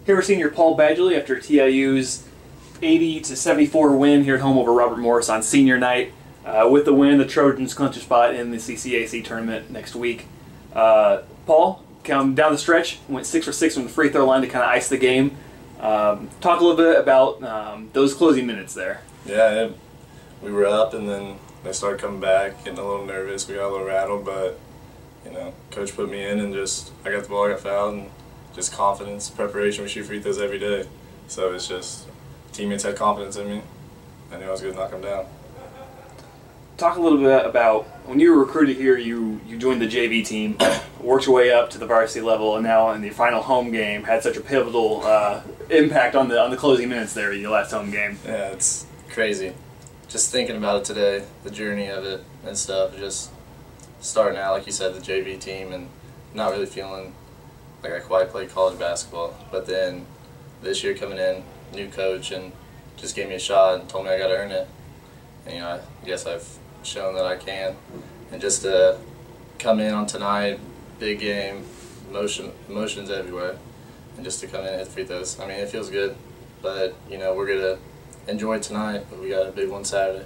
Here we're senior Paul Badgley after TIU's 80-74 win here at home over Robert Morris on senior night. With the win, the Trojans clinch a spot in the CCAC tournament next week. Paul, down the stretch, went 6 for 6 from the free throw line to kind of ice the game. Talk a little bit about those closing minutes there. Yeah, we were up and then they started coming back, getting a little nervous. We got a little rattled, but you know, coach put me in and just I got the ball, I got fouled, and just confidence, preparation. We shoot free throws every day, so it's just teammates had confidence in me. I knew I was going to knock them down. Talk a little bit about when you were recruited here. You joined the JV team, worked your way up to the varsity level, and now in the final home game had such a pivotal impact on the closing minutes there in your last home game. Yeah, it's crazy. Just thinking about it today, the journey of it and stuff. Just starting out, like you said, the JV team, and not really feeling like I quite played college basketball. But then this year coming in, new coach, and just gave me a shot and told me I got to earn it. And you know, I guess I've shown that I can. And just to come in on tonight, big game, emotions everywhere, and just to come in and hit free throws. I mean, it feels good. But you know, we're gonna enjoy tonight, but we got a big one Saturday.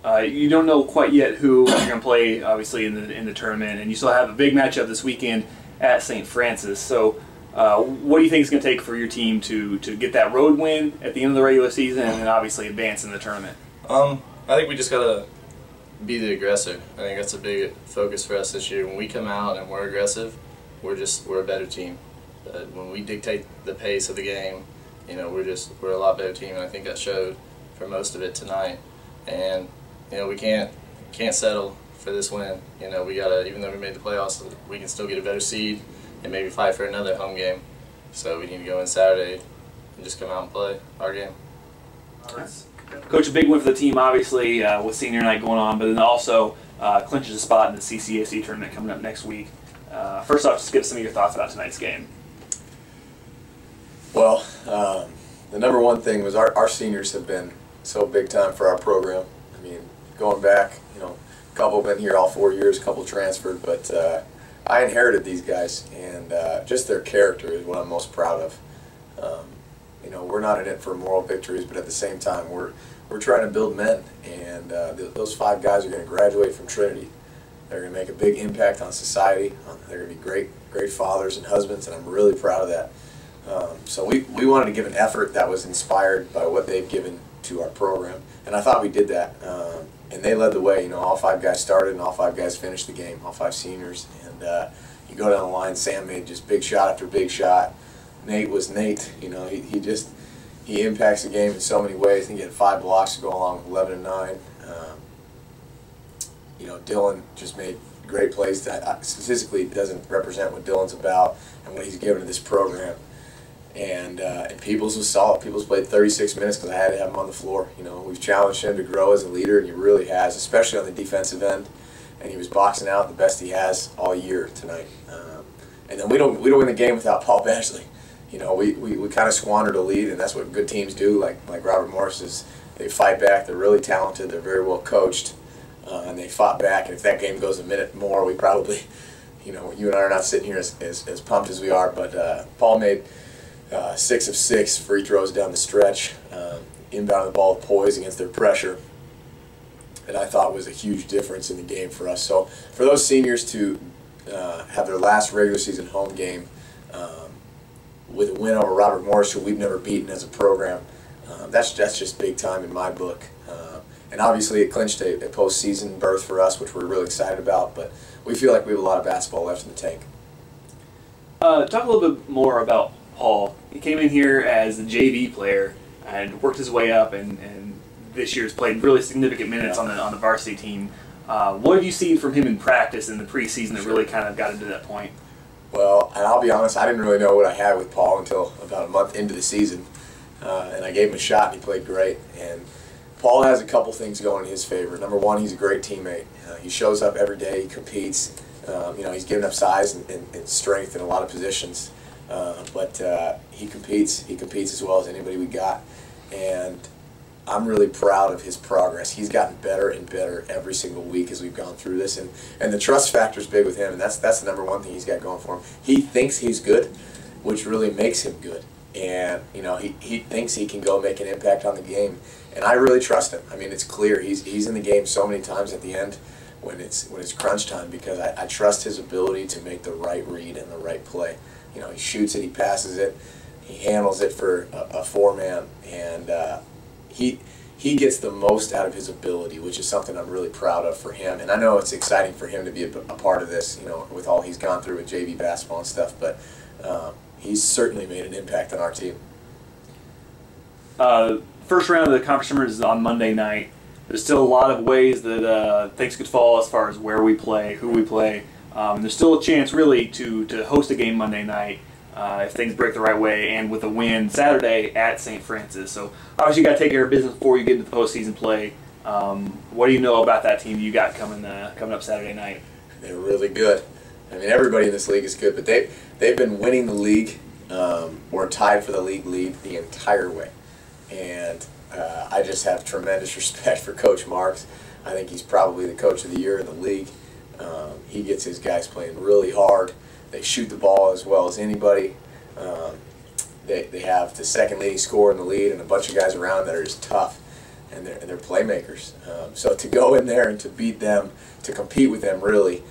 You don't know quite yet who you're going to play, obviously, in the tournament, and you still have a big matchup this weekend at St. Francis. So, what do you think it's going to take for your team to get that road win at the end of the regular season, and then obviously advance in the tournament? I think we just got to be the aggressor. I think that's a big focus for us this year. When we come out and we're aggressive, we're a better team. But when we dictate the pace of the game, you know, we're a lot better team, and I think that showed for most of it tonight. And you know, we can't settle for this win. You know, we gotta, even though we made the playoffs, we can still get a better seed and maybe fight for another home game. So we need to go in Saturday and just come out and play our game. Coach, a big win for the team, obviously, with senior night going on, but then also clinches a spot in the CCAC tournament coming up next week. First off, just give us some of your thoughts about tonight's game. Well, the number one thing was our seniors have been so big time for our program. I mean, going back, you know, a couple been here all 4 years, a couple transferred, but I inherited these guys, and just their character is what I'm most proud of. You know, we're not in it for moral victories, but at the same time, we're trying to build men, and those 5 guys are going to graduate from Trinity. They're going to make a big impact on society. They're going to be great fathers and husbands, and I'm really proud of that. So we wanted to give an effort that was inspired by what they've given to our program, and I thought we did that. And they led the way. You know, all 5 guys started, and all 5 guys finished the game. All 5 seniors, and you go down the line. Sam made just big shot after big shot. Nate was Nate. You know, he impacts the game in so many ways. I think he had 5 blocks to go along with 11 and 9. You know, Dylan just made great plays that statistically doesn't represent what Dylan's about and what he's given to this program. And Peoples was solid. Peoples played 36 minutes because I had to have him on the floor. You know, we've challenged him to grow as a leader, and he really has, especially on the defensive end. And he was boxing out the best he has all year tonight. And then we don't win the game without Paul Badgley. You know, we kind of squandered a lead, and that's what good teams do. Like Robert Morris is, they fight back. They're really talented. They're very well coached, and they fought back. And if that game goes a minute more, we probably, you know, you and I are not sitting here as pumped as we are. But Paul made 6 of 6 free throws down the stretch, inbounded the ball with poise against their pressure, and I thought was a huge difference in the game for us. So for those seniors to have their last regular season home game with a win over Robert Morris, who we've never beaten as a program, that's just big time in my book. And obviously it clinched a postseason berth for us, which we're really excited about, but we feel like we have a lot of basketball left in the tank. Talk a little bit more about Paul. He came in here as a JV player and worked his way up, and this year's played really significant minutes on the varsity team. What have you seen from him in practice in the preseason that really kind of got him to that point? Well, and I'll be honest, I didn't really know what I had with Paul until about a month into the season, and I gave him a shot, and he played great. And Paul has a couple things going in his favor. Number one, he's a great teammate. He shows up every day, he competes. You know, he's given up size and strength in a lot of positions. But he competes as well as anybody we got, and I'm really proud of his progress. He's gotten better and better every single week as we've gone through this, and the trust factor is big with him, and that's the number one thing he's got going for him. He thinks he's good, which really makes him good. And you know, he thinks he can go make an impact on the game, and I really trust him. I mean, it's clear he's in the game so many times at the end when it's crunch time, because I trust his ability to make the right read and the right play. You know, he shoots it, he passes it, he handles it for a four-man, and he gets the most out of his ability, which is something I'm really proud of for him. And I know it's exciting for him to be a part of this, you know, with all he's gone through with JV basketball and stuff, but he's certainly made an impact on our team. First round of the conference tournament is on Monday night. There's still a lot of ways that things could fall as far as where we play, who we play. There's still a chance, really, to host a game Monday night if things break the right way, and with a win Saturday at St. Francis. So obviously you got to take care of business before you get into the postseason play. What do you know about that team you got coming up Saturday night? They're really good. I mean, everybody in this league is good, but they've been winning the league or tied for the league lead the entire way. And I just have tremendous respect for Coach Marks. I think he's probably the coach of the year in the league. He gets his guys playing really hard. They shoot the ball as well as anybody. They have the second leading scorer in the league and a bunch of guys around that are just tough, and they're playmakers. So to go in there and to beat them, to compete with them, really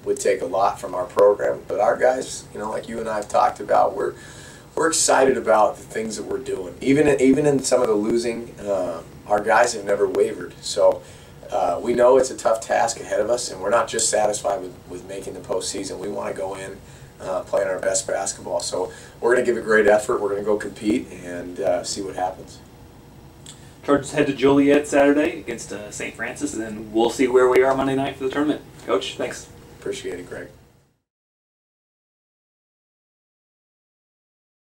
would take a lot from our program. But our guys, you know, like you and I have talked about, we're excited about the things that we're doing. Even in some of the losing, our guys have never wavered. So we know it's a tough task ahead of us, and we're not just satisfied with making the postseason. We want to go in playing our best basketball. So we're going to give a great effort. We're going to go compete and see what happens. Trojans head to Joliet Saturday against St. Francis, and then we'll see where we are Monday night for the tournament. Coach, thanks. Appreciate it, Greg.